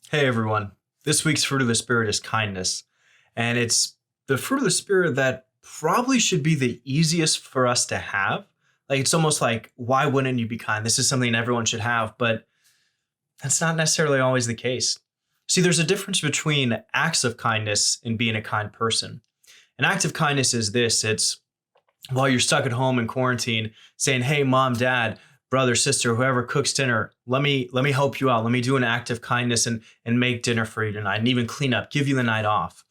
Hey everyone. This week's fruit of the Spirit is kindness. And it's the fruit of the Spirit that probably should be the easiest for us to have. Like it's almost like, why wouldn't you be kind? This is something everyone should have, but that's not necessarily always the case. See, there's a difference between acts of kindness and being a kind person. An act of kindness is this: it's while you're stuck at home in quarantine, saying, "Hey, mom, dad, brother, sister, whoever cooks dinner, let me help you out. Let me do an act of kindness and make dinner for you tonight, and even clean up, give you the night off."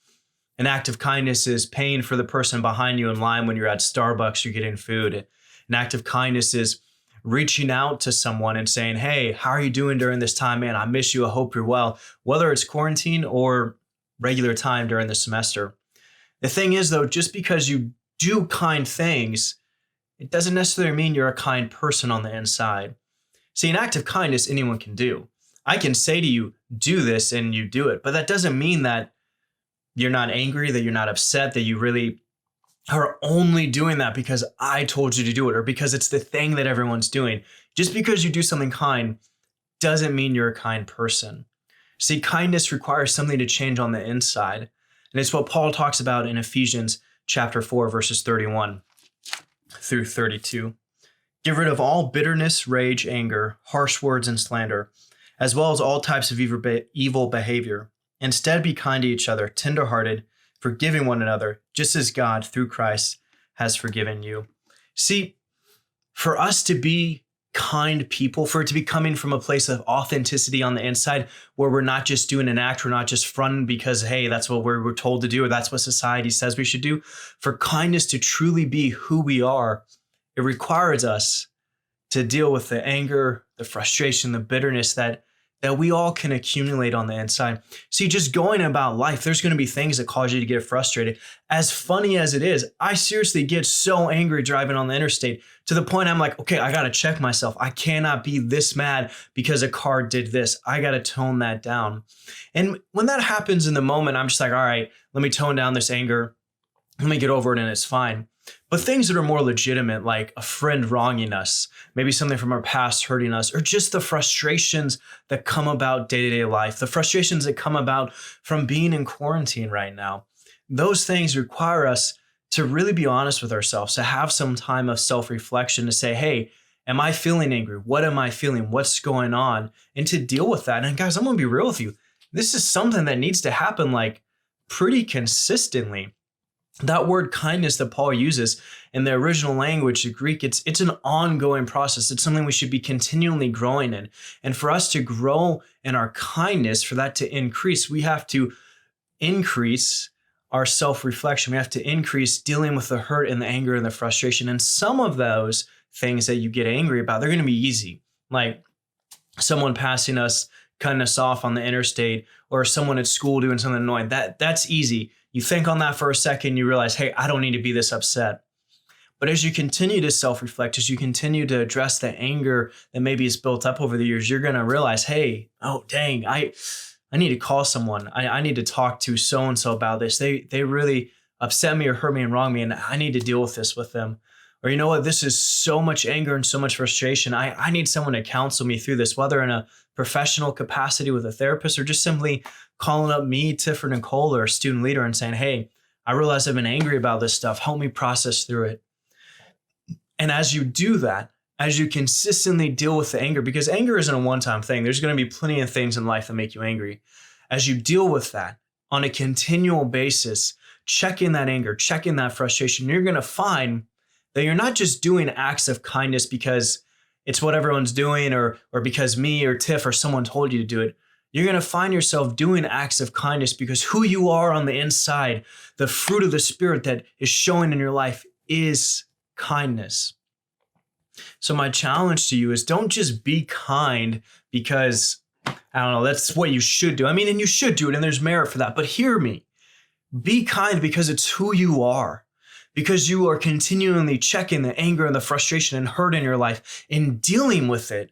An act of kindness is paying for the person behind you in line when you're at Starbucks, you're getting food. An act of kindness is reaching out to someone and saying, "Hey, how are you doing during this time, man? I miss you. I hope you're well," whether it's quarantine or regular time during the semester. The thing is, though, just because you do kind things, it doesn't necessarily mean you're a kind person on the inside. See, an act of kindness anyone can do. I can say to you, do this, and you do it. But that doesn't mean that you're not angry, that you're not upset, that you really are only doing that because I told you to do it or because it's the thing that everyone's doing. Just because you do something kind doesn't mean you're a kind person. See, kindness requires something to change on the inside. And it's what Paul talks about in Ephesians chapter 4, verses 31 through 32. Get rid of all bitterness, rage, anger, harsh words, and slander, as well as all types of evil behavior. Instead, be kind to each other, tenderhearted, forgiving one another, just as God, through Christ, has forgiven you. See, for us to be kind people, for it to be coming from a place of authenticity on the inside, where we're not just doing an act, we're not just fronting because, hey, that's what we're told to do, or that's what society says we should do. For kindness to truly be who we are, it requires us to deal with the anger, the frustration, the bitterness that we all can accumulate on the inside. See, just going about life, there's going to be things that cause you to get frustrated. As funny as it is, I seriously get so angry driving on the interstate to the point I'm like, okay, I got to check myself. I cannot be this mad because a car did this. I got to tone that down. And when that happens in the moment, I'm just like, all right, let me tone down this anger. Let me get over it and it's fine. But things that are more legitimate, like a friend wronging us, maybe something from our past hurting us, or just the frustrations that come about day-to-day life, the frustrations that come about from being in quarantine right now, those things require us to really be honest with ourselves, to have some time of self-reflection, to say, hey, am I feeling angry? What am I feeling? What's going on? And to deal with that. And guys, I'm going to be real with you. This is something that needs to happen like pretty consistently. That word kindness that Paul uses in the original language, the Greek, it's an ongoing process. It's something we should be continually growing in. And for us to grow in our kindness, for that to increase, we have to increase our self-reflection. We have to increase dealing with the hurt and the anger and the frustration. And some of those things that you get angry about, they're going to be easy. Like someone passing us, cutting us off on the interstate, or someone at school doing something annoying. That's easy. You think on that for a second, you realize, hey, I don't need to be this upset. But as you continue to self-reflect, as you continue to address the anger that maybe is built up over the years, you're going to realize, hey, oh, dang, I need to call someone. I need to talk to so-and-so about this. They really upset me or hurt me and wronged me, and I need to deal with this with them. Or you know what, this is so much anger and so much frustration. I need someone to counsel me through this, whether in a professional capacity with a therapist or just simply calling up me, Tifford, and Cole, or a student leader and saying, hey, I realize I've been angry about this stuff. Help me process through it. And as you do that, as you consistently deal with the anger, because anger isn't a one-time thing. There's going to be plenty of things in life that make you angry. As you deal with that on a continual basis, checking that anger, checking that frustration, you're going to find that you're not just doing acts of kindness because it's what everyone's doing or because me or Tiff or someone told you to do it. You're going to find yourself doing acts of kindness because who you are on the inside, the fruit of the Spirit that is showing in your life is kindness. So my challenge to you is don't just be kind because, I don't know, that's what you should do. I mean, and you should do it and there's merit for that. But hear me, be kind because it's who you are. Because you are continually checking the anger and the frustration and hurt in your life and dealing with it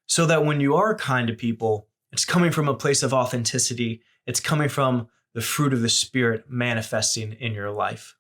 so that when you are kind to people, it's coming from a place of authenticity. It's coming from the fruit of the Spirit manifesting in your life.